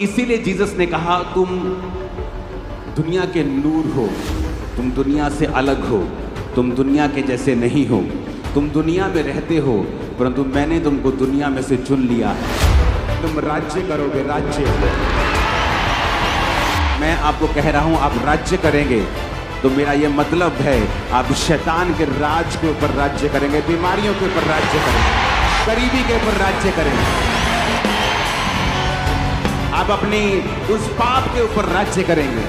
इसीलिए जीसस ने कहा तुम दुनिया के नूर हो, तुम दुनिया से अलग हो, तुम दुनिया के जैसे नहीं हो, तुम दुनिया में रहते हो परंतु मैंने तुमको दुनिया में से चुन लिया है। तुम राज्य करोगे, राज्य। मैं आपको कह रहा हूं आप राज्य करेंगे तो मेरा ये मतलब है आप शैतान के राज के ऊपर राज्य करेंगे, बीमारियों के ऊपर राज्य करेंगे, गरीबी के ऊपर राज्य करेंगे, आप अपनी उस पाप के ऊपर राज्य करेंगे।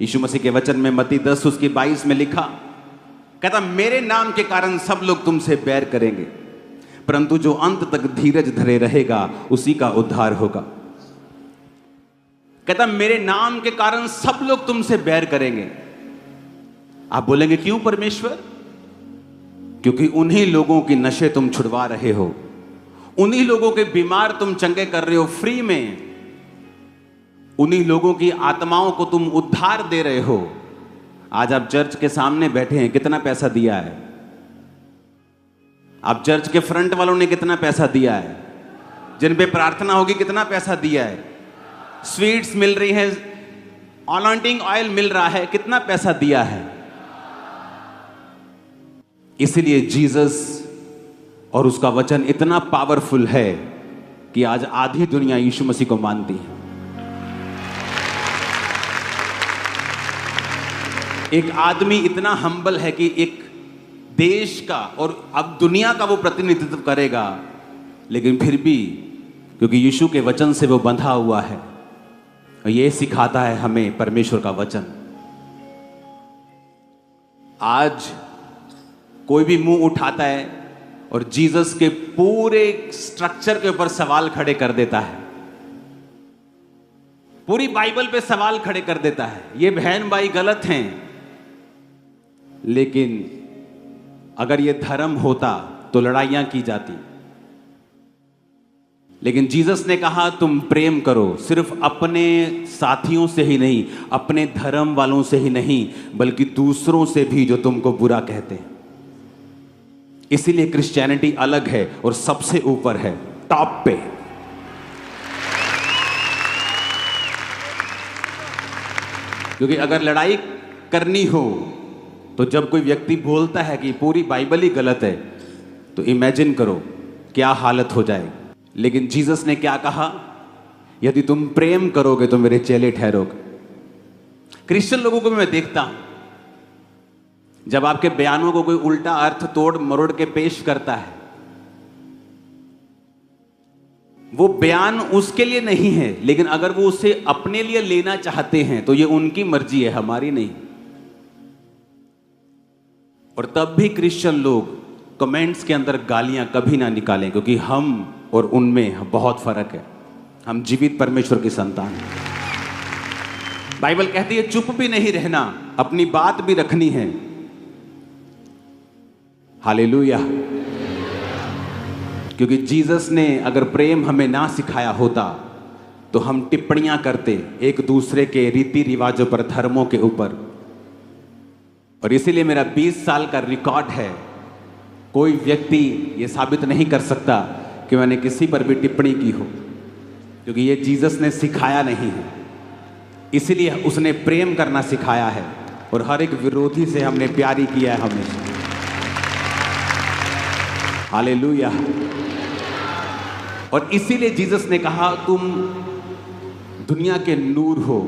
यीशु मसीह के वचन में मत्ती 10 उसकी 22 में लिखा, कहता मेरे नाम के कारण सब लोग तुमसे बैर करेंगे परंतु जो अंत तक धीरज धरे रहेगा उसी का उद्धार होगा। कहता मेरे नाम के कारण सब लोग तुमसे बैर करेंगे। आप बोलेंगे क्यों परमेश्वर? क्योंकि उन्हीं लोगों की नशे तुम छुड़वा रहे हो, उन्हीं लोगों के बीमार तुम चंगे कर रहे हो फ्री में, उन्हीं लोगों की आत्माओं को तुम उद्धार दे रहे हो। आज आप चर्च के सामने बैठे हैं, कितना पैसा दिया है? आप चर्च के फ्रंट वालों ने कितना पैसा दिया है? जिन पे प्रार्थना होगी कितना पैसा दिया है? स्वीट्स मिल रही है, अनॉइंटिंग ऑयल मिल रहा है, कितना पैसा दिया है? इसलिए जीसस और उसका वचन इतना पावरफुल है कि आज आधी दुनिया यीशु मसीह को मानती है। एक आदमी इतना हम्बल है कि एक देश का और अब दुनिया का वो प्रतिनिधित्व करेगा, लेकिन फिर भी क्योंकि यीशु के वचन से वो बंधा हुआ है और ये सिखाता है हमें परमेश्वर का वचन। आज कोई भी मुंह उठाता है और जीसस के पूरे स्ट्रक्चर के ऊपर सवाल खड़े कर देता है, पूरी बाइबल पे सवाल खड़े कर देता है, ये बहन भाई गलत हैं। लेकिन अगर ये धर्म होता तो लड़ाइयां की जाती, लेकिन जीसस ने कहा तुम प्रेम करो, सिर्फ अपने साथियों से ही नहीं, अपने धर्म वालों से ही नहीं, बल्कि दूसरों से भी जो तुमको बुरा कहते हैं। इसीलिए क्रिश्चियनिटी अलग है और सबसे ऊपर है, टॉप पे। क्योंकि अगर लड़ाई करनी हो तो जब कोई व्यक्ति बोलता है कि पूरी बाइबल ही गलत है तो इमेजिन करो क्या हालत हो जाएगी। लेकिन जीसस ने क्या कहा? यदि तुम प्रेम करोगे तो मेरे चेले ठहरोगे। क्रिश्चियन लोगों को भी मैं देखता हूं, जब आपके बयानों को कोई उल्टा अर्थ तोड़ मरोड़ के पेश करता है, वो बयान उसके लिए नहीं है, लेकिन अगर वो उसे अपने लिए लेना चाहते हैं तो ये उनकी मर्जी है, हमारी नहीं। और तब भी क्रिश्चियन लोग कमेंट्स के अंदर गालियां कभी ना निकालें, क्योंकि हम और उनमें बहुत फर्क है। हम जीवित परमेश्वर की संतान हैं। बाइबल कहती है चुप भी नहीं रहना, अपनी बात भी रखनी है। हालेलुया। क्योंकि जीसस ने अगर प्रेम हमें ना सिखाया होता तो हम टिप्पणियां करते एक दूसरे के रीति रिवाजों पर, धर्मों के ऊपर। और इसीलिए मेरा 20 साल का रिकॉर्ड है, कोई व्यक्ति ये साबित नहीं कर सकता कि मैंने किसी पर भी टिप्पणी की हो, क्योंकि ये जीसस ने सिखाया नहीं है। इसीलिए उसने प्रेम करना सिखाया है और हर एक विरोधी से हमने प्यारी किया है हमेशा। हालेलुया। और इसीलिए जीसस ने कहा तुम दुनिया के नूर हो,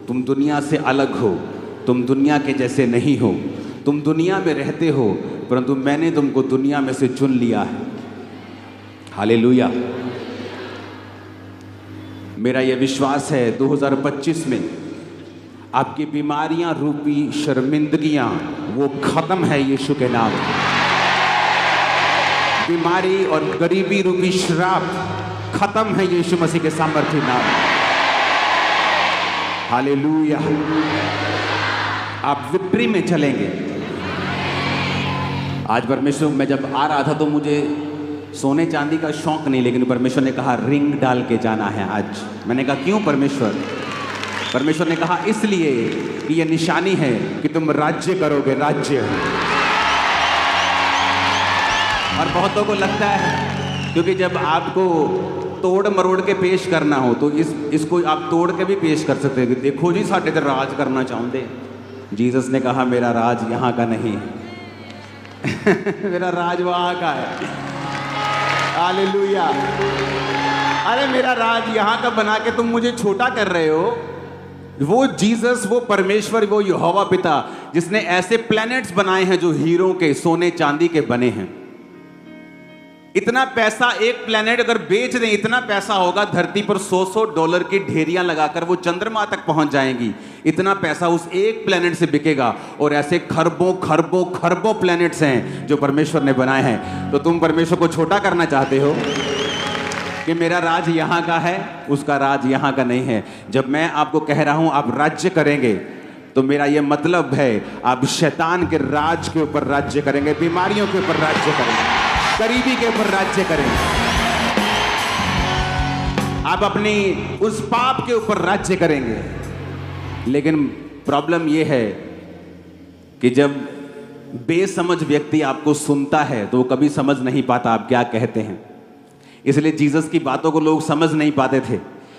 तुम दुनिया से अलग हो, तुम दुनिया के जैसे नहीं हो, तुम दुनिया में रहते हो परंतु मैंने तुमको दुनिया में से चुन लिया है। हालेलुया। मेरा यह विश्वास है 2025 में आपकी बीमारियां रूपी शर्मिंदगियां वो खत्म है यीशु के नाम। बीमारी और गरीबी रूपी श्राप खत्म है यीशु मसीह के सामर्थ्य नाम। हालेलुया। आप विक्ट्री में चलेंगे। आज परमेश्वर, मैं जब आ रहा था तो मुझे सोने चांदी का शौक नहीं, लेकिन परमेश्वर ने कहा रिंग डाल के जाना है आज। मैंने कहा क्यों परमेश्वर? परमेश्वर ने कहा इसलिए कि यह निशानी है कि तुम राज्य करोगे, राज्य। और बहुतों को लगता है क्योंकि जब आपको तोड़ मरोड़ के पेश करना हो तो इसको आप तोड़ के भी पेश कर सकते हैं। देखो जी साढ़े ते राज करना चाहते। जीसस ने कहा मेरा राज यहाँ का नहीं है मेरा राज वहाँ का है। हालेलुया। अरे मेरा राज यहाँ का बना के तुम मुझे छोटा कर रहे हो। वो जीसस, वो परमेश्वर, वो यहोवा पिता जिसने ऐसे प्लैनेट्स बनाए हैं जो हीरों के, सोने चांदी के बने हैं। इतना पैसा एक प्लैनेट अगर बेच दें, इतना पैसा होगा धरती पर $100 की ढेरियां लगाकर वो चंद्रमा तक पहुंच जाएंगी। इतना पैसा उस एक प्लैनेट से बिकेगा। और ऐसे खरबों खरबों खरबों प्लैनेट्स हैं जो परमेश्वर ने बनाए हैं। तो तुम परमेश्वर को छोटा करना चाहते हो कि मेरा राज यहाँ का है, उसका राज यहाँ का नहीं है। जब मैं आपको कह रहा हूं आप राज्य करेंगे तो मेरा यह मतलब है आप शैतान के राज के ऊपर राज्य करेंगे, बीमारियों के ऊपर राज्य करेंगे, गरीबी के ऊपर राज्य करेंगे, आप अपनी उस पाप के ऊपर राज्य करेंगे। लेकिन प्रॉब्लम यह है कि जब बेसमझ व्यक्ति आपको सुनता है तो वो कभी समझ नहीं पाता आप क्या कहते हैं। इसलिए जीसस की बातों को लोग समझ नहीं पाते थे।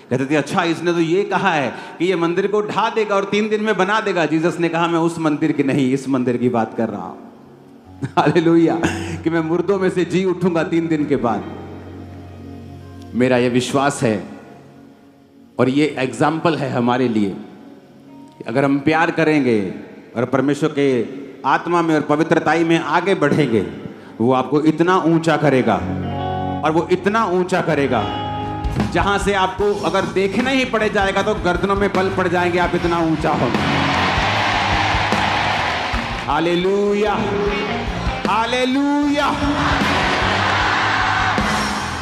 कहते थे अच्छा इसने तो ये कहा है कि ये मंदिर को ढा देगा और 3 दिन में बना देगा। जीसस ने कहा मैं उस मंदिर की नहीं, इस मंदिर की बात कर रहा हूं। हालेलुया। कि मैं मुर्दों में से जी उठूंगा 3 दिन के बाद। मेरा यह विश्वास है और ये एग्जाम्पल है हमारे लिए। अगर हम प्यार करेंगे और परमेश्वर के आत्मा में और पवित्रताई में आगे बढ़ेंगे, वो आपको इतना ऊंचा करेगा और वो इतना ऊंचा करेगा जहां से आपको अगर देखना ही पड़ जाएगा तो गर्दनों में बल पड़ जाएंगे, आप इतना ऊंचा होंगे। Hallelujah, hallelujah.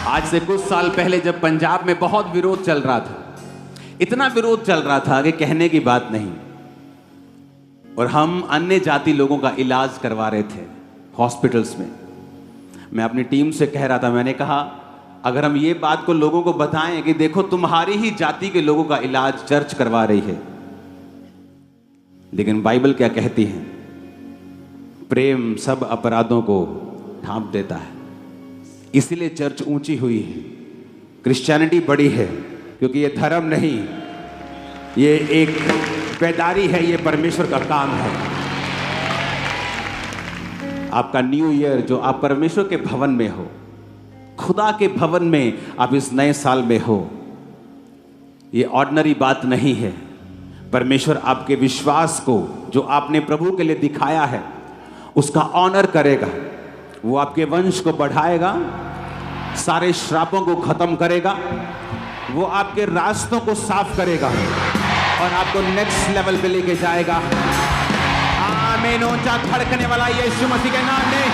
आज से कुछ साल पहले जब पंजाब में बहुत विरोध चल रहा था, इतना विरोध चल रहा था कि कहने की बात नहीं, और हम अन्य जाति लोगों का इलाज करवा रहे थे हॉस्पिटल्स में। मैं अपनी टीम से कह रहा था, मैंने कहा अगर हम ये बात को लोगों को बताएं कि देखो तुम्हारी ही जाति के लोगों का इलाज चर्च करवा रही है, लेकिन बाइबल क्या कहती है? प्रेम सब अपराधों को ढांप देता है। इसीलिए चर्च ऊंची हुई है, क्रिश्चियनिटी बड़ी है, क्योंकि ये धर्म नहीं, ये एक बेदारी है, ये परमेश्वर का काम है। आपका न्यू ईयर जो आप परमेश्वर के भवन में हो, खुदा के भवन में आप इस नए साल में हो, ये ऑर्डिनरी बात नहीं है। परमेश्वर आपके विश्वास को जो आपने प्रभु के लिए दिखाया है उसका ऑनर करेगा। वो आपके वंश को बढ़ाएगा, सारे श्रापों को खत्म करेगा, वो आपके रास्तों को साफ करेगा और आपको नेक्स्ट लेवल पे लेके जाएगा। आमीन। ऊंचा धड़कने वाला यीशु मसीह के नाम में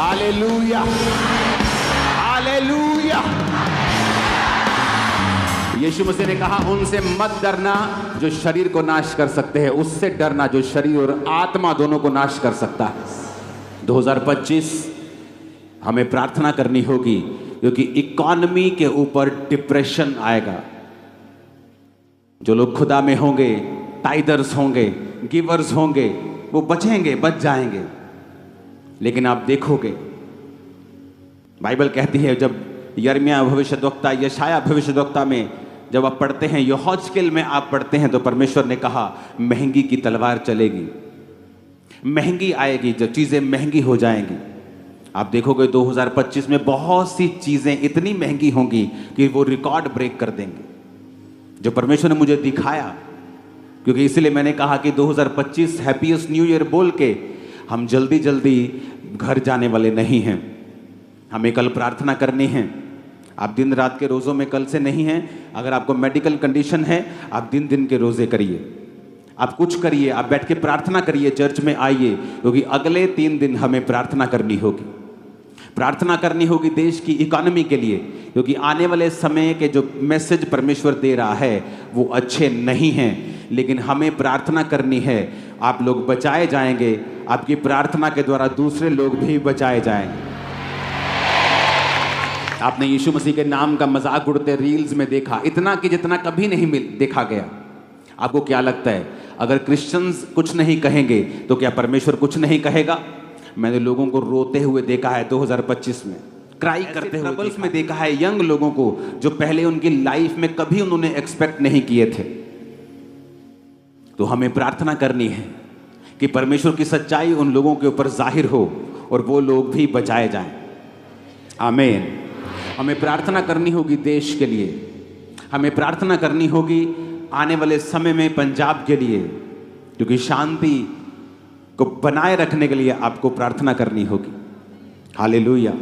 हालेलुया, हालेलुया। यीशु मसीह ने कहा उनसे मत डरना जो शरीर को नाश कर सकते हैं, उससे डरना जो शरीर और आत्मा दोनों को नाश कर सकता है। 2025 हमें प्रार्थना करनी होगी, क्योंकि इकॉनमी के ऊपर डिप्रेशन आएगा। जो लोग खुदा में होंगे, टाइदर्स होंगे, गिवर्स होंगे, वो बचेंगे, बच जाएंगे। लेकिन आप देखोगे, बाइबल कहती है, जब यिर्मयाह भविष्यद्वक्ता, यशायाह भविष्यद्वक्ता में जब आप पढ़ते हैं, यहोजकेल में आप पढ़ते हैं, तो परमेश्वर ने कहा महंगी की तलवार चलेगी, महंगी आएगी, जो चीजें महंगी हो जाएंगी। आप देखोगे 2025 में बहुत सी चीजें इतनी महंगी होंगी कि वो रिकॉर्ड ब्रेक कर देंगे, जो परमेश्वर ने मुझे दिखाया। क्योंकि इसलिए मैंने कहा कि 2025 हैप्पीएस्ट न्यू ईयर बोल के हम जल्दी जल्दी घर जाने वाले नहीं हैं। हमें कल प्रार्थना करनी है। आप दिन रात के रोज़ों में कल से नहीं हैं। अगर आपको मेडिकल कंडीशन है, आप दिन दिन के रोज़े करिए, आप कुछ करिए, आप बैठ के प्रार्थना करिए, चर्च में आइए, क्योंकि अगले 3 दिन हमें प्रार्थना करनी होगी। प्रार्थना करनी होगी देश की इकोनॉमी के लिए, क्योंकि आने वाले समय के जो मैसेज परमेश्वर दे रहा है वो अच्छे नहीं हैं। लेकिन हमें प्रार्थना करनी है, आप लोग बचाए जाएंगे, आपकी प्रार्थना के द्वारा दूसरे लोग भी बचाए जाएंगे। आपने यीशु मसीह के नाम का मजाक उड़ते रील्स में देखा, इतना कि जितना कभी नहीं देखा गया। आपको क्या लगता है, अगर क्रिश्चियंस कुछ नहीं कहेंगे तो क्या परमेश्वर कुछ नहीं कहेगा? मैंने लोगों को रोते हुए देखा है 2025 में, क्राई करते हुए ट्रबल्स में देखा है यंग लोगों को जो पहले उनकी लाइफ में कभी उन्होंने एक्सपेक्ट नहीं किए थे। तो हमें प्रार्थना करनी है कि परमेश्वर की सच्चाई उन लोगों के ऊपर जाहिर हो और वो लोग भी बचाए जाएं। आमीन। हमें प्रार्थना करनी होगी देश के लिए, हमें प्रार्थना करनी होगी आने वाले समय में पंजाब के लिए, क्योंकि शांति को बनाए रखने के लिए आपको प्रार्थना करनी होगी। हालेलुया।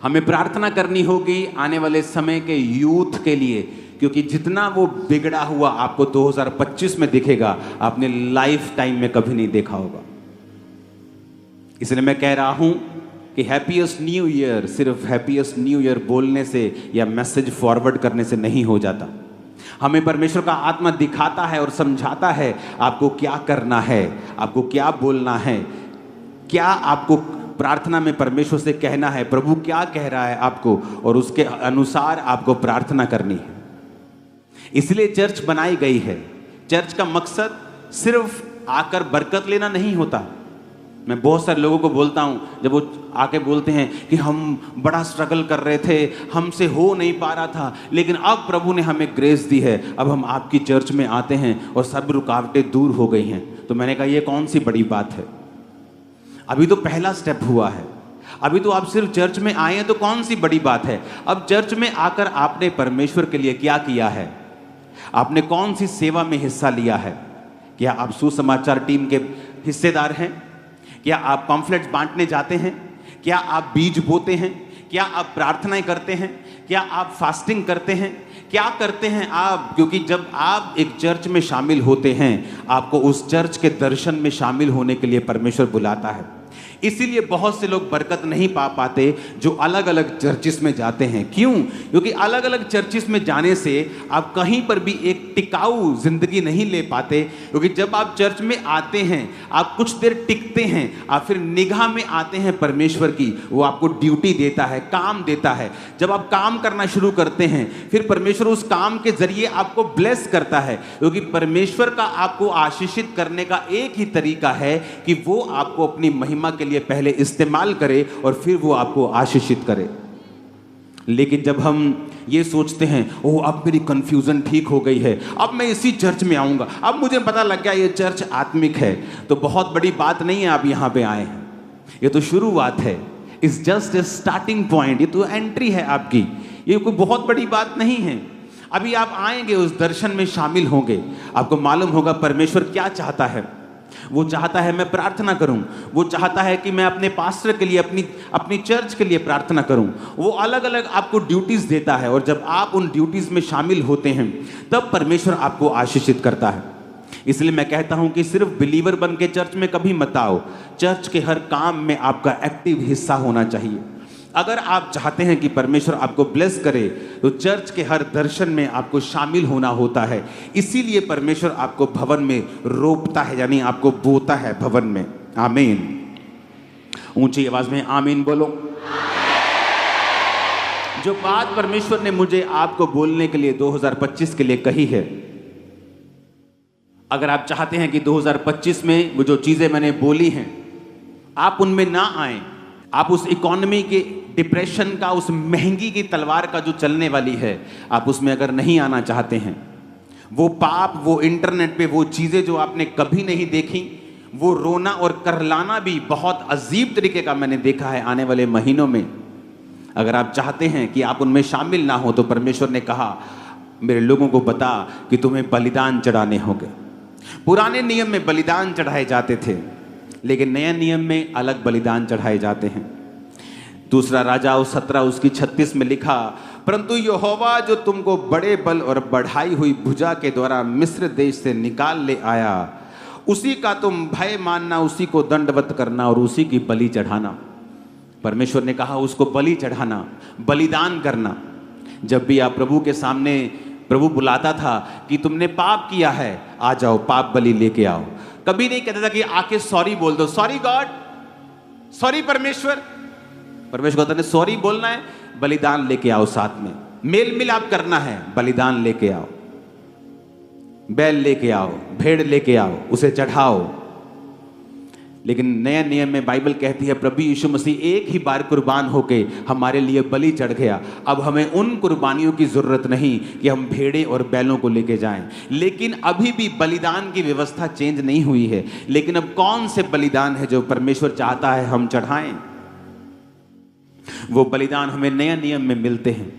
हमें प्रार्थना करनी होगी आने वाले समय के यूथ के लिए, क्योंकि जितना वो बिगड़ा हुआ आपको 2025 में दिखेगा, आपने लाइफ टाइम में कभी नहीं देखा होगा। इसलिए मैं कह रहा हूं कि हैप्पीएस्ट न्यू ईयर सिर्फ हैप्पीएस्ट न्यू ईयर बोलने से या मैसेज फॉरवर्ड करने से नहीं हो जाता। हमें परमेश्वर का आत्मा दिखाता है और समझाता है आपको क्या करना है, आपको क्या बोलना है, क्या आपको प्रार्थना में परमेश्वर से कहना है, प्रभु क्या कह रहा है आपको, और उसके अनुसार आपको प्रार्थना करनी है। इसलिए चर्च बनाई गई है। चर्च का मकसद सिर्फ आकर बरकत लेना नहीं होता। मैं बहुत सारे लोगों को बोलता हूं, जब वो आके बोलते हैं कि हम बड़ा स्ट्रगल कर रहे थे, हमसे हो नहीं पा रहा था, लेकिन अब प्रभु ने हमें ग्रेस दी है, अब हम आपकी चर्च में आते हैं और सब रुकावटें दूर हो गई हैं। तो मैंने कहा ये कौन सी बड़ी बात है, अभी तो पहला स्टेप हुआ है, अभी तो आप सिर्फ चर्च में आए हैं, तो कौन सी बड़ी बात है। अब चर्च में आकर आपने परमेश्वर के लिए क्या किया है, आपने कौन सी सेवा में हिस्सा लिया है। क्या आप सुसमाचार टीम के हिस्सेदार हैं? क्या आप पम्फलेट्स बांटने जाते हैं? क्या आप बीज बोते हैं? क्या आप प्रार्थनाएं करते हैं? क्या आप फास्टिंग करते हैं? क्या करते हैं आप? क्योंकि जब आप एक चर्च में शामिल होते हैं, आपको उस चर्च के दर्शन में शामिल होने के लिए परमेश्वर बुलाता है। इसीलिए बहुत से लोग बरकत नहीं पा पाते जो अलग अलग चर्चिस में जाते हैं। क्यों? क्योंकि अलग अलग चर्चिस में जाने से आप कहीं पर भी एक टिकाऊ जिंदगी नहीं ले पाते। क्योंकि जब आप चर्च में आते हैं, आप कुछ देर टिकते हैं, आप फिर निगाह में आते हैं परमेश्वर की, वो आपको ड्यूटी देता है, काम देता है। जब आप काम करना शुरू करते हैं, फिर परमेश्वर उस काम के जरिए आपको ब्लेस करता है। क्योंकि परमेश्वर का आपको आशीषित करने का एक ही तरीका है कि वो आपको अपनी महिमा के लिए पहले इस्तेमाल करे और फिर वो आपको आशीषित करे। लेकिन जब हम ये सोचते हैं, ओह अब मेरी कंफ्यूजन ठीक हो गई है, अब मैं इसी चर्च में आऊंगा, अब मुझे पता लग गया ये चर्च आत्मिक है, तो बहुत बड़ी बात नहीं है आप यहां पे आए हैं, ये तो शुरुआत है। It's just a starting point, ये तो एंट्री है आपकी, ये कोई बहुत बड़ी बात नहीं है। अभी आप आएंगे, उस दर्शन में शामिल होंगे, आपको मालूम होगा परमेश्वर क्या चाहता है। वो चाहता है मैं प्रार्थना करूं, वो चाहता है कि मैं अपने पास्टर के लिए, अपनी चर्च के लिए प्रार्थना करूं। वो अलग अलग आपको ड्यूटीज देता है, और जब आप उन ड्यूटीज में शामिल होते हैं तब परमेश्वर आपको आशीषित करता है। इसलिए मैं कहता हूं कि सिर्फ बिलीवर बन के चर्च में कभी मत आओ, चर्च के हर काम में आपका एक्टिव हिस्सा होना चाहिए। अगर आप चाहते हैं कि परमेश्वर आपको ब्लेस करे, तो चर्च के हर दर्शन में आपको शामिल होना होता है। इसीलिए परमेश्वर आपको भवन में रोपता है, यानी आपको बोता है भवन में। आमीन। ऊंची आवाज में आमीन बोलो। जो बात परमेश्वर ने मुझे आपको बोलने के लिए 2025 के लिए कही है, अगर आप चाहते हैं कि 2025 में वो जो चीजें मैंने बोली हैं आप उनमें ना आए, आप उस इकोनॉमी के डिप्रेशन का, उस महंगी की तलवार का जो चलने वाली है, आप उसमें अगर नहीं आना चाहते हैं, वो पाप, वो इंटरनेट पे वो चीज़ें जो आपने कभी नहीं देखी, वो रोना और करलाना भी बहुत अजीब तरीके का मैंने देखा है आने वाले महीनों में, अगर आप चाहते हैं कि आप उनमें शामिल ना हो, तो परमेश्वर ने कहा मेरे लोगों को बता कि तुम्हें बलिदान चढ़ाने होंगे। पुराने नियम में बलिदान चढ़ाए जाते थे, लेकिन नए नियम में अलग बलिदान चढ़ाए जाते हैं। दूसरा राजा 17 उसकी 36 में लिखा, परंतु यहोवा जो तुमको बड़े बल और बढ़ाई हुई भुजा के द्वारा मिस्र देश से निकाल ले आया, उसी का तुम भय मानना, उसी को दंडवत करना और उसी की बलि चढ़ाना। परमेश्वर ने कहा उसको बलि चढ़ाना, बलिदान करना। जब भी आप प्रभु के सामने, प्रभु बुलाता था कि तुमने पाप किया है, आ जाओ पाप बलि लेके आओ। कभी नहीं कहता था कि आके सॉरी बोल दो, सॉरी गॉड, सॉरी परमेश्वर। परमेश्वर कहता है सॉरी बोलना है, बलिदान लेके आओ, साथ में मेल मिलाप करना है, बलिदान लेके आओ, बैल लेके आओ, भेड़ लेके आओ, उसे चढ़ाओ। लेकिन नए नियम में बाइबल कहती है प्रभु यीशु मसीह एक ही बार कुर्बान होके हमारे लिए बलि चढ़ गया। अब हमें उन कुर्बानियों की जरूरत नहीं कि हम भेड़े और बैलों को लेके जाएं। लेकिन अभी भी बलिदान की व्यवस्था चेंज नहीं हुई है। लेकिन अब कौन से बलिदान है जो परमेश्वर चाहता है हम चढ़ाएं? वो बलिदान हमें नए नियम में मिलते हैं।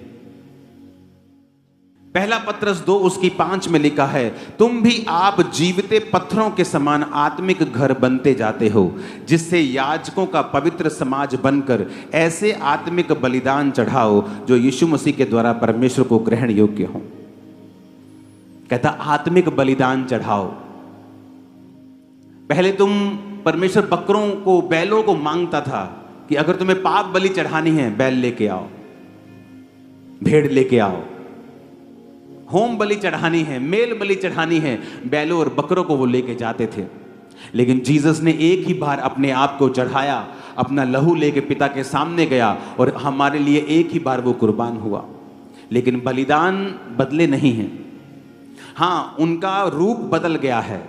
पहला पत्रस 2 उसकी 5 में लिखा है, तुम भी आप जीविते पत्थरों के समान आत्मिक घर बनते जाते हो, जिससे याजकों का पवित्र समाज बनकर ऐसे आत्मिक बलिदान चढ़ाओ जो यीशु मसीह के द्वारा परमेश्वर को ग्रहण योग्य हो। कहता आत्मिक बलिदान चढ़ाओ। पहले तुम परमेश्वर बकरों को, बैलों को मांगता था कि अगर तुम्हें पाप बलि चढ़ानी है बैल लेके आओ, भेड़ लेके आओ। होम बलि चढ़ानी है, मेल बलि चढ़ानी है, बैलों और बकरों को वो लेके जाते थे। लेकिन जीसस ने एक ही बार अपने आप को चढ़ाया, अपना लहू लेके पिता के सामने गया और हमारे लिए एक ही बार वो कुर्बान हुआ। लेकिन बलिदान बदले नहीं हैं। हाँ, उनका रूप बदल गया है।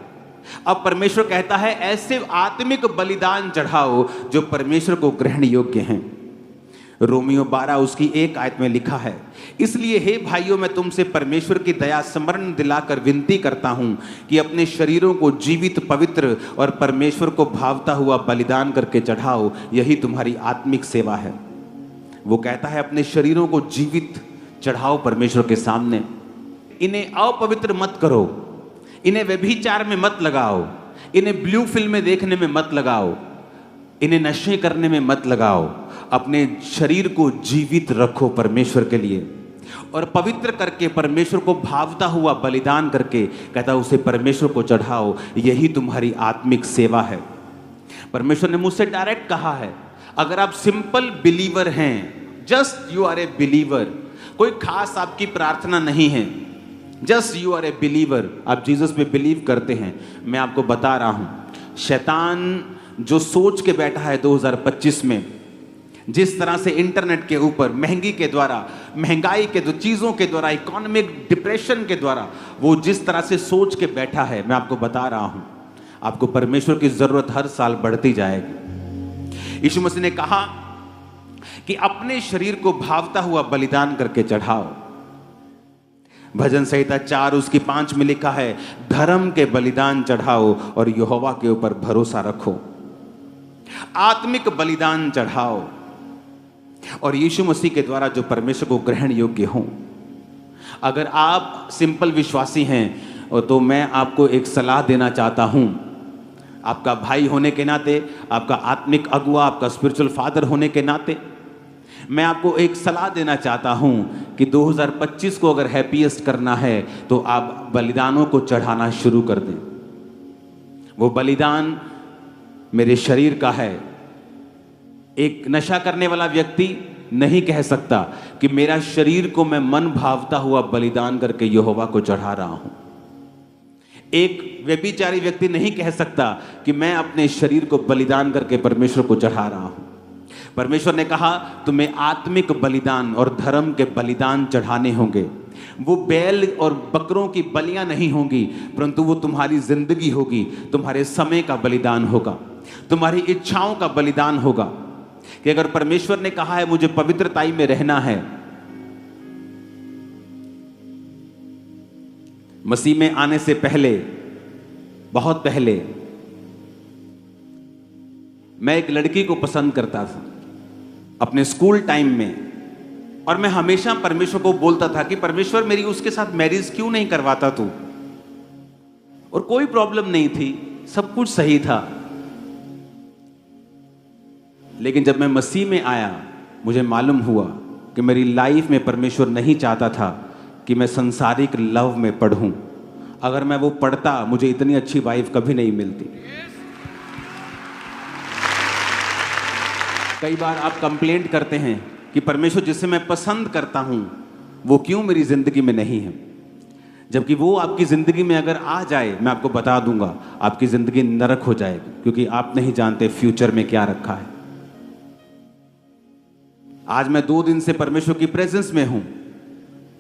अब परमेश्वर कहता है ऐसे आत्मिक बलिदान चढ़ाओ जो परमेश्वर को ग्रहण योग्य हैं। रोमियो 12 उसकी 1 आयत में लिखा है, इसलिए हे भाइयों मैं तुमसे परमेश्वर की दया स्मरण दिलाकर विनती करता हूं कि अपने शरीरों को जीवित, पवित्र और परमेश्वर को भावता हुआ बलिदान करके चढ़ाओ, यही तुम्हारी आत्मिक सेवा है। वो कहता है अपने शरीरों को जीवित चढ़ाओ परमेश्वर के सामने। इन्हें अपवित्र मत करो, इन्हें व्यभिचार में मत लगाओ, इन्हें ब्लू फिल्में देखने में मत लगाओ, इन्हें नशे करने में मत लगाओ। अपने शरीर को जीवित रखो परमेश्वर के लिए और पवित्र करके परमेश्वर को भावता हुआ बलिदान करके कहता उसे परमेश्वर को चढ़ाओ, यही तुम्हारी आत्मिक सेवा है। परमेश्वर ने मुझसे डायरेक्ट कहा है, अगर आप सिंपल बिलीवर हैं, just you are a believer, कोई खास आपकी प्रार्थना नहीं है, just you are a believer, आप जीसस पे बिलीव करते हैं, मैं आपको बता रहा हूं, शैतान जो सोच के बैठा है 2025 में, जिस तरह से इंटरनेट के ऊपर महंगी के द्वारा, महंगाई के चीज़ों के द्वारा, इकोनॉमिक डिप्रेशन के द्वारा वो जिस तरह से सोच के बैठा है, मैं आपको बता रहा हूं, आपको परमेश्वर की जरूरत हर साल बढ़ती जाएगी। यीशु मसीह ने कहा कि अपने शरीर को भावता हुआ बलिदान करके चढ़ाओ। भजन संहिता 4 उसकी 5 में लिखा है, धर्म के बलिदान चढ़ाओ और यहोवा के ऊपर भरोसा रखो। आत्मिक बलिदान चढ़ाओ और यीशु मसीह के द्वारा जो परमेश्वर को ग्रहण योग्य हो। अगर आप सिंपल विश्वासी हैं तो मैं आपको एक सलाह देना चाहता हूं, आपका भाई होने के नाते, आपका आत्मिक अगुआ, आपका स्पिरिचुअल फादर होने के नाते मैं आपको एक सलाह देना चाहता हूं कि 2025 को अगर हैप्पीएस्ट करना है तो आप बलिदानों को चढ़ाना शुरू कर दें। वो बलिदान मेरे शरीर का है। एक नशा करने वाला व्यक्ति नहीं कह सकता कि मेरा शरीर को मैं मन भावता हुआ बलिदान करके यहोवा को चढ़ा रहा हूं। एक व्यभिचारी व्यक्ति नहीं कह सकता कि मैं अपने शरीर को बलिदान करके परमेश्वर को चढ़ा रहा हूं। परमेश्वर ने कहा तुम्हें आत्मिक बलिदान और धर्म के बलिदान चढ़ाने होंगे। वो बैल और बकरों की बलियां नहीं होंगी, परंतु वो तुम्हारी जिंदगी होगी, तुम्हारे समय का बलिदान होगा, तुम्हारी इच्छाओं का बलिदान होगा। कि अगर परमेश्वर ने कहा है मुझे पवित्रताई में रहना है, मसीह में आने से पहले, बहुत पहले, मैं एक लड़की को पसंद करता था अपने स्कूल टाइम में, और मैं हमेशा परमेश्वर को बोलता था कि परमेश्वर मेरी उसके साथ मैरिज क्यों नहीं करवाता तू। और कोई प्रॉब्लम नहीं थी, सब कुछ सही था। लेकिन जब मैं मसीह में आया मुझे मालूम हुआ कि मेरी लाइफ में परमेश्वर नहीं चाहता था कि मैं संसारिक लव में पढ़ूं। अगर मैं वो पढ़ता मुझे इतनी अच्छी वाइफ कभी नहीं मिलती। कई बार आप कंप्लेंट करते हैं कि परमेश्वर जिसे मैं पसंद करता हूं वो क्यों मेरी जिंदगी में नहीं है, जबकि वो आपकी जिंदगी में अगर आ जाए, मैं आपको बता दूंगा, आपकी जिंदगी नरक हो जाएगी, क्योंकि आप नहीं जानते फ्यूचर में क्या रखा है। आज मैं 2 दिन से परमेश्वर की प्रेजेंस में हूं,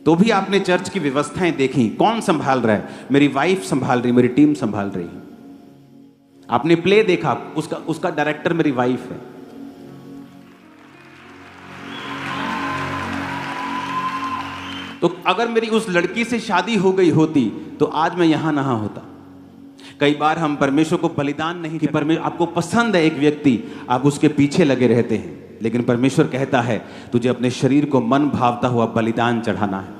तो भी आपने चर्च की व्यवस्थाएं देखी, कौन संभाल रहा है? मेरी वाइफ संभाल रही, मेरी टीम संभाल रही है। आपने प्ले देखा, उसका उसका डायरेक्टर मेरी वाइफ है। तो अगर मेरी उस लड़की से शादी हो गई होती तो आज मैं यहां ना होता। कई बार हम परमेश्वर को बलिदान नहीं कि परमेश्वर आपको पसंद है एक व्यक्ति, आप उसके पीछे लगे रहते हैं, लेकिन परमेश्वर कहता है तुझे अपने शरीर को मन भावता हुआ बलिदान चढ़ाना है।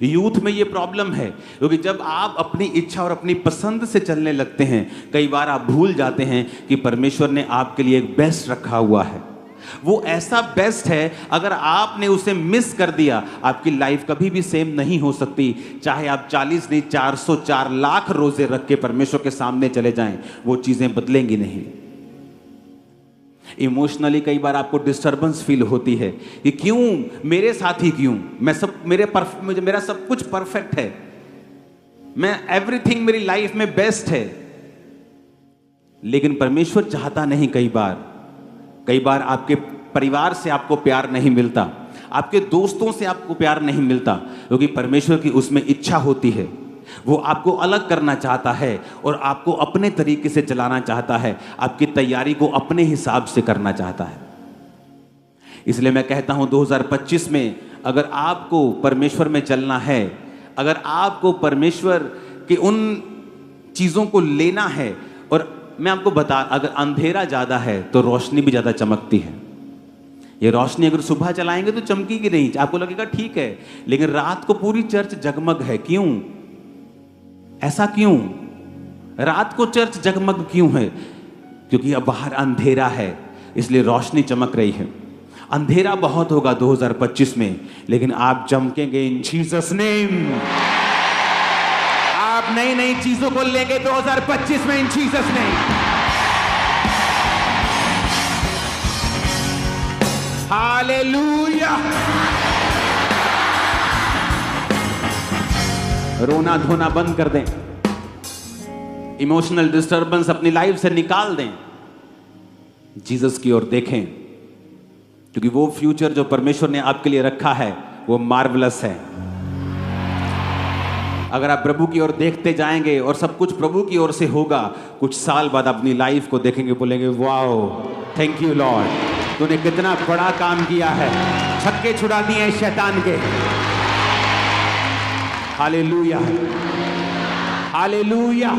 यूथ में ये प्रॉब्लम है, क्योंकि जब आप अपनी इच्छा और अपनी पसंद से चलने लगते हैं, कई बार आप भूल जाते हैं कि परमेश्वर ने आपके लिए एक बेस्ट रखा हुआ है। वो ऐसा बेस्ट है, अगर आपने उसे मिस कर दिया, आपकी लाइफ कभी भी सेम नहीं हो सकती। चाहे आप 40 नहीं 404 लाख रोजे रख के परमेश्वर के सामने चले जाएं, वो चीजें बदलेंगी नहीं। इमोशनली कई बार आपको डिस्टर्बेंस फील होती है कि क्यों मेरे साथ ही, क्यों मेरा सब कुछ परफेक्ट है, मैं एवरीथिंग मेरी लाइफ में बेस्ट है, लेकिन परमेश्वर चाहता नहीं। कई बार आपके परिवार से आपको प्यार नहीं मिलता, आपके दोस्तों से आपको प्यार नहीं मिलता, क्योंकि परमेश्वर की उसमें इच्छा होती है। वो आपको अलग करना चाहता है और आपको अपने तरीके से चलाना चाहता है, आपकी तैयारी को अपने हिसाब से करना चाहता है। इसलिए मैं कहता हूं 2025 में अगर आपको परमेश्वर में चलना है, अगर आपको परमेश्वर के उन चीजों को लेना है, और मैं आपको अगर अंधेरा ज्यादा है तो रोशनी भी ज्यादा चमकती है। ये रोशनी अगर सुबह चलाएंगे तो चमकेगी नहीं, आपको लगेगा ठीक है, लेकिन रात को पूरी चर्च जगमग है। क्यों? ऐसा क्यों? रात को चर्च जगमग क्यों है? क्योंकि अब बाहर अंधेरा है, इसलिए रोशनी चमक रही है। अंधेरा बहुत होगा 2025 में, लेकिन आप चमकेंगे इन जीसस नेम। आप नई नई चीजों को लेंगे 2025 में इन जीसस नेम। हालेलुया। रोना धोना बंद कर दें, इमोशनल डिस्टर्बेंस अपनी लाइफ से निकाल दें, जीसस की ओर देखें, क्योंकि वो फ्यूचर जो परमेश्वर ने आपके लिए रखा है वो मार्वलस है। अगर आप प्रभु की ओर देखते जाएंगे और सब कुछ प्रभु की ओर से होगा, कुछ साल बाद अपनी लाइफ को देखेंगे, बोलेंगे वाओ थैंक यू लॉर्ड, तूने कितना बड़ा काम किया है, छक्के छुड़ा दिए हैं शैतान के। Hallelujah, hallelujah.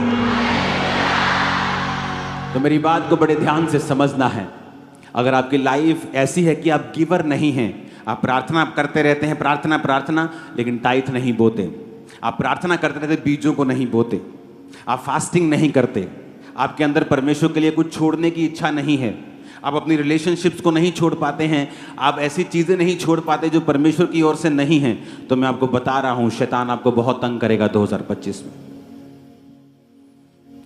तो मेरी बात को बड़े ध्यान से समझना है। अगर आपकी लाइफ ऐसी है कि आप गिवर नहीं हैं, आप प्रार्थना करते रहते हैं, प्रार्थना, लेकिन टाइथ नहीं बोते, आप प्रार्थना करते रहते बीजों को नहीं बोते, आप फास्टिंग नहीं करते, आपके अंदर परमेश्वर के लिए कुछ छोड़ने की इच्छा नहीं है, आप अपनी रिलेशनशिप्स को नहीं छोड़ पाते हैं, आप ऐसी चीजें नहीं छोड़ पाते जो परमेश्वर की ओर से नहीं हैं, तो मैं आपको बता रहा हूं शैतान आपको बहुत तंग करेगा 2025 में।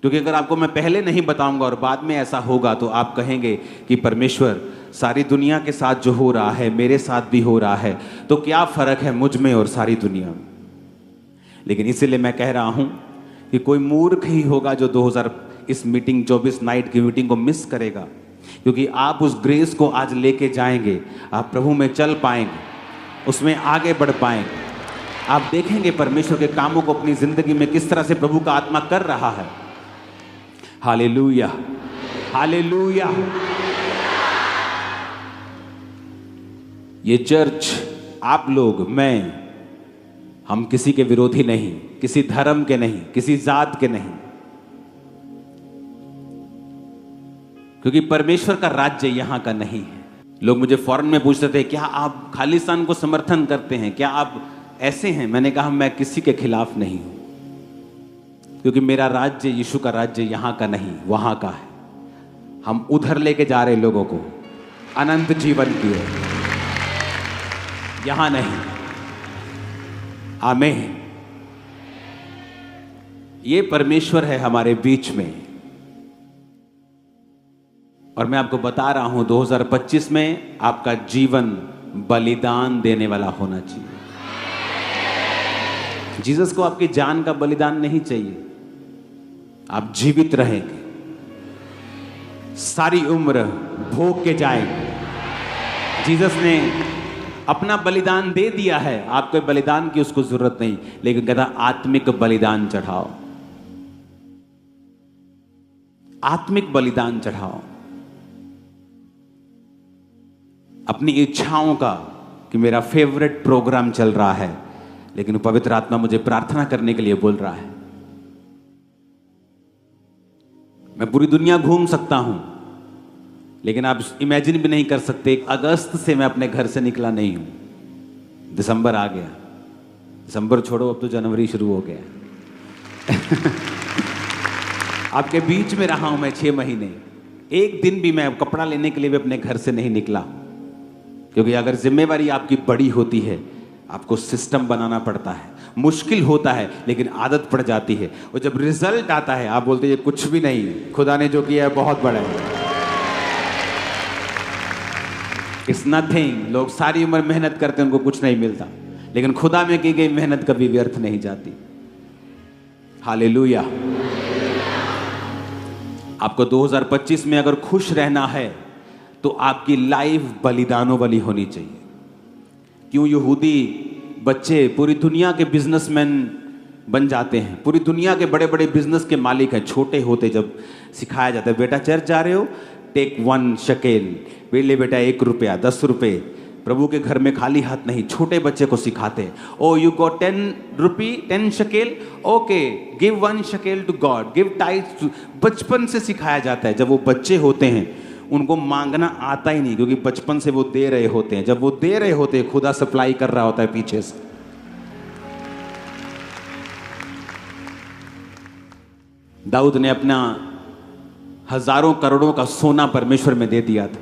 क्योंकि अगर आपको मैं पहले नहीं बताऊंगा और बाद में ऐसा होगा तो आप कहेंगे कि परमेश्वर सारी दुनिया के साथ जो हो रहा है मेरे साथ भी हो रहा है, तो क्या फर्क है मुझ में और सारी दुनिया में। लेकिन इसीलिए मैं कह रहा हूं कि कोई मूर्ख ही होगा जो 2000 इस मीटिंग 24 नाइट की मीटिंग को मिस करेगा, क्योंकि आप उस ग्रेस को आज लेके जाएंगे, आप प्रभु में चल पाएंगे, उसमें आगे बढ़ पाएंगे, आप देखेंगे परमेश्वर के कामों को अपनी जिंदगी में किस तरह से प्रभु का आत्मा कर रहा है। Hallelujah, hallelujah. ये चर्च, आप लोग, मैं, हम किसी के विरोधी नहीं, किसी धर्म के नहीं, किसी जात के नहीं, क्योंकि परमेश्वर का राज्य यहां का नहीं है। लोग मुझे फॉरेन में पूछते थे क्या आप खालिस्तान को समर्थन करते हैं, क्या आप ऐसे हैं? मैंने कहा मैं किसी के खिलाफ नहीं हूं, क्योंकि मेरा राज्य, यीशु का राज्य यहां का नहीं, वहां का है। हम उधर लेके जा रहे लोगों को अनंत जीवन की ओर, यहां नहीं। आमीन। ये परमेश्वर है हमारे बीच में, और मैं आपको बता रहा हूं 2025 में आपका जीवन बलिदान देने वाला होना चाहिए। जीसस को आपकी जान का बलिदान नहीं चाहिए, आप जीवित रहेंगे, सारी उम्र भोग के जाएंगे। जीसस ने अपना बलिदान दे दिया है, आपके बलिदान की उसको जरूरत नहीं, लेकिन कहता आत्मिक बलिदान चढ़ाओ, आत्मिक बलिदान चढ़ाओ, अपनी इच्छाओं का, कि मेरा फेवरेट प्रोग्राम चल रहा है लेकिन पवित्र आत्मा मुझे प्रार्थना करने के लिए बोल रहा है। मैं पूरी दुनिया घूम सकता हूं लेकिन आप इमेजिन भी नहीं कर सकते, अगस्त से मैं अपने घर से निकला नहीं हूं, दिसंबर आ गया, दिसंबर छोड़ो अब तो जनवरी शुरू हो गया। आपके बीच में रहा हूं मैं 6 महीने, एक दिन भी मैं कपड़ा लेने के लिए भी अपने घर से नहीं निकला, क्योंकि अगर जिम्मेवारी आपकी बड़ी होती है आपको सिस्टम बनाना पड़ता है, मुश्किल होता है लेकिन आदत पड़ जाती है, और जब रिजल्ट आता है आप बोलते हैं ये कुछ भी नहीं, खुदा ने जो किया है बहुत बड़ा है, इट्स नथिंग। लोग सारी उम्र मेहनत करते हैं उनको कुछ नहीं मिलता, लेकिन खुदा में की गई मेहनत कभी व्यर्थ नहीं जाती। हालेलुया। आपको 2025 में अगर खुश रहना है तो आपकी लाइफ बलिदानों वाली होनी चाहिए। क्यों यहूदी बच्चे पूरी दुनिया के बिजनेसमैन बन जाते हैं, पूरी दुनिया के बड़े बड़े बिजनेस के मालिक हैं, छोटे होते जब सिखाया जाता है बेटा चर्च जा रहे हो टेक 1 शकेल, ले बेटा 1 रुपया 10 रुपये, प्रभु के घर में खाली हाथ नहीं, छोटे बच्चे को सिखाते हैं। ओ यू गॉट 10 शकेल, ओके गिव 1 शकेल टू गॉड, गिव टाइट्स, बचपन से सिखाया जाता है। जब वो बच्चे होते हैं उनको मांगना आता ही नहीं, क्योंकि बचपन से वो दे रहे होते हैं, जब वो दे रहे होते हैं खुदा सप्लाई कर रहा होता है पीछे से। दाऊद ने अपना हजारों करोड़ों का सोना परमेश्वर में दे दिया था,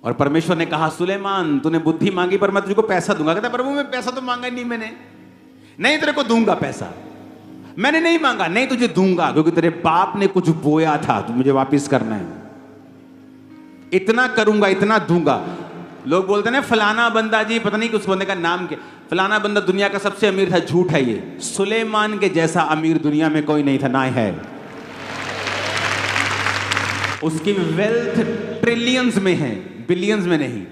और परमेश्वर ने कहा सुलेमान तूने बुद्धि मांगी पर मैं तुझको पैसा दूंगा। कहता प्रभु मैं पैसा तो मांगा ही नहीं मैंने, नहीं तेरे को दूंगा पैसा, मैंने नहीं मांगा, नहीं तुझे दूंगा क्योंकि तेरे बाप ने कुछ बोया था तो मुझे वापस करना है, इतना करूंगा इतना दूंगा। लोग बोलते हैं फलाना बंदा जी, पता नहीं उस बंदे का नाम क्या, फलाना बंदा दुनिया का सबसे अमीर था, झूठ है ये। सुलेमान के जैसा अमीर दुनिया में कोई नहीं था, ना है। उसकी वेल्थ ट्रिलियंस में है, बिलियंस में नहीं,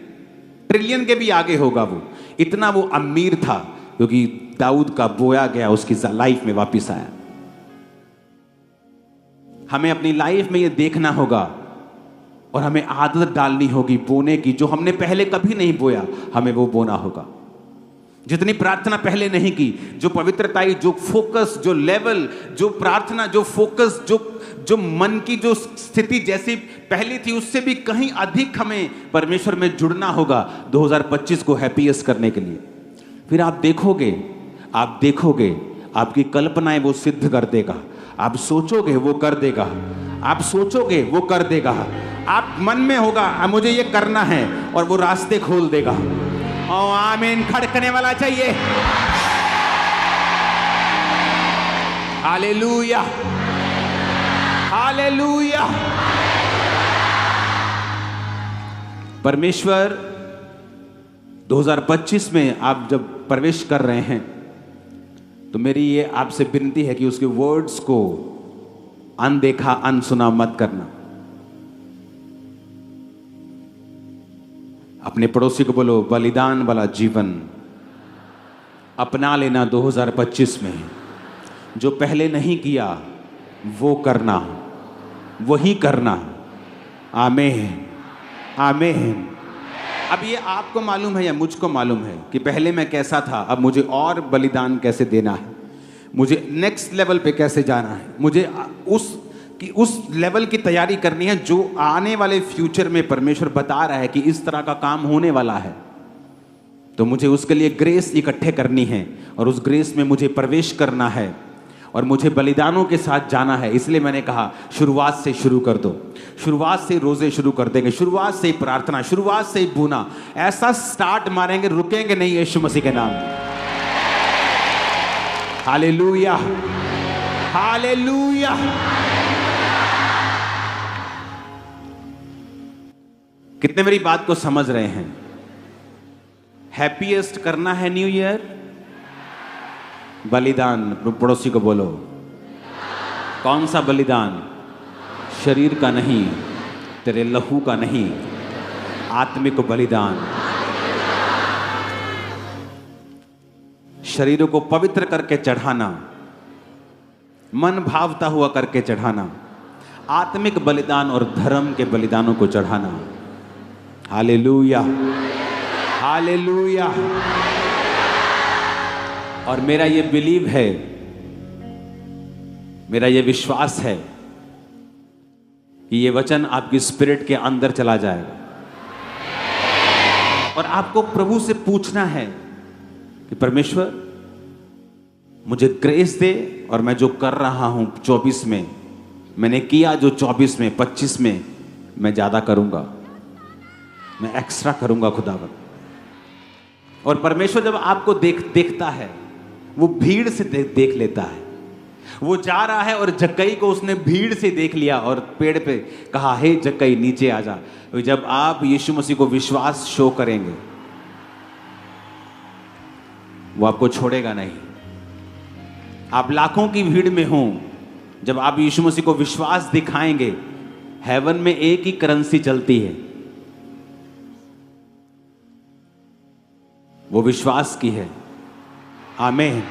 ट्रिलियन के भी आगे होगा वो, इतना वो अमीर था क्योंकि दाऊद का बोया गया उसकी लाइफ में वापस आया। हमें अपनी लाइफ में ये देखना होगा और हमें आदत डालनी होगी बोने की, जो हमने पहले कभी नहीं बोया हमें वो बोना होगा। जितनी प्रार्थना पहले नहीं की, जो पवित्रताई, जो फोकस, जो लेवल, जो प्रार्थना, जो फोकस, जो मन की जो स्थिति जैसी पहली थी उससे भी कहीं अधिक हमें परमेश्वर में जुड़ना होगा 2025 को हैप्पीएस्ट करने के लिए। फिर आप देखोगे आपकी कल्पनाएं वो सिद्ध कर देगा, आप सोचोगे वो कर देगा, आप सोचोगे वो कर देगा, आप मन में होगा मुझे ये करना है और वो रास्ते खोल देगा। ओ आमीन खड़कने वाला चाहिए। Hallelujah hallelujah. परमेश्वर 2025 में आप जब प्रवेश कर रहे हैं तो मेरी ये आपसे विनती है कि उसके वर्ड्स को अनदेखा अनसुना मत करना। अपने पड़ोसी को बोलो बलिदान वाला जीवन अपना लेना 2025 में, जो पहले नहीं किया वो करना, वही करना। आमीन आमीन। अब ये आपको मालूम है या मुझको मालूम है कि पहले मैं कैसा था, अब मुझे और बलिदान कैसे देना है, मुझे नेक्स्ट लेवल पे कैसे जाना है, मुझे उस लेवल की तैयारी करनी है जो आने वाले फ्यूचर में परमेश्वर बता रहा है कि इस तरह का काम होने वाला है। तो मुझे उसके लिए ग्रेस इकट्ठे करनी है और उस ग्रेस में मुझे प्रवेश करना है और मुझे बलिदानों के साथ जाना है। इसलिए मैंने कहा शुरुआत से शुरू कर दो, शुरुआत से रोजे शुरू कर देंगे, शुरुआत से ही प्रार्थना, शुरुआत से ही बुना, ऐसा स्टार्ट मारेंगे रुकेंगे नहीं यीशु मसीह के नाम में। Hallelujah hallelujah. कितने मेरी बात को समझ रहे हैं? हैप्पीएस्ट करना है न्यू ईयर, बलिदान। पड़ोसी को बोलो कौन सा बलिदान? शरीर का नहीं, तेरे लहू का नहीं, आत्मिक बलिदान। शरीर को पवित्र करके चढ़ाना, मन भावता हुआ करके चढ़ाना, आत्मिक बलिदान और धर्म के बलिदानों को चढ़ाना। Hallelujah, hallelujah. और मेरा ये बिलीव है, मेरा ये विश्वास है कि ये वचन आपकी स्पिरिट के अंदर चला जाएगा। और आपको प्रभु से पूछना है कि परमेश्वर मुझे ग्रेस दे, और मैं जो कर रहा हूं 24 में, मैंने किया जो 24 में, 25 में मैं ज्यादा करूंगा, मैं एक्स्ट्रा करूंगा खुदावन। और परमेश्वर जब आपको देखता है, वो भीड़ से देख लेता है। वो जा रहा है और जक्कई को उसने भीड़ से देख लिया और पेड़ पे कहा, हे जक्कई नीचे आ जा। जब आप यीशु मसीह को विश्वास शो करेंगे, वो आपको छोड़ेगा नहीं। आप लाखों की भीड़ में हो, जब आप यीशु मसीह को विश्वास दिखाएंगे, हेवन में एक ही करेंसी चलती है, वो विश्वास की है। आमीन।